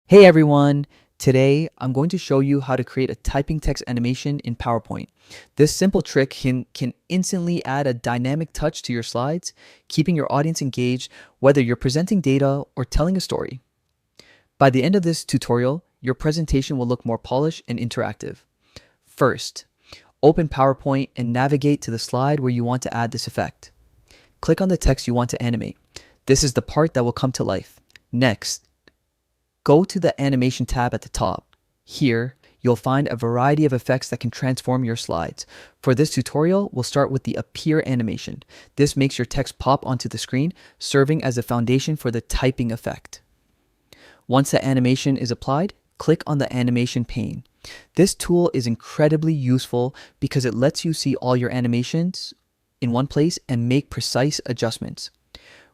Hey everyone! Today I'm going to show you how to create a typing text animation in PowerPoint. This simple trick can instantly add a dynamic touch to your slides, keeping your audience engaged whether you're presenting data or telling a story. By the end of this tutorial, your presentation will look more polished and interactive. First, open PowerPoint and navigate to the slide where you want to add this effect. Click on the text you want to animate. This is the part that will come to life. Next, go to the animation tab at the top. Here, you'll find a variety of effects that can transform your slides. For this tutorial, we'll start with the appear animation. This makes your text pop onto the screen, serving as a foundation for the typing effect. Once the animation is applied, click on the animation pane. This tool is incredibly useful because it lets you see all your animations in one place and make precise adjustments.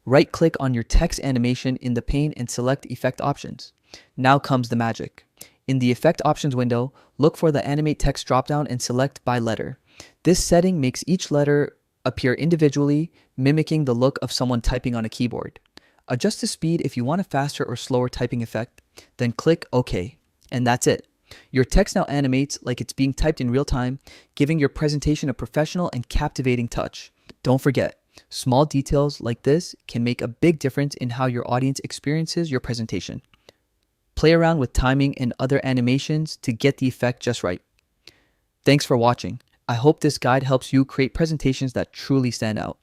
Right-click on your text animation in the pane and select Effect Options. Now comes the magic. In the Effect Options window, look for the Animate Text dropdown and select by letter. This setting makes each letter appear individually, mimicking the look of someone typing on a keyboard. Adjust the speed if you want a faster or slower typing effect, then click OK. And that's it. Your text now animates like it's being typed in real time, giving your presentation a professional and captivating touch. Don't forget, small details like this can make a big difference in how your audience experiences your presentation. Play around with timing and other animations to get the effect just right. Thanks for watching. I hope this guide helps you create presentations that truly stand out.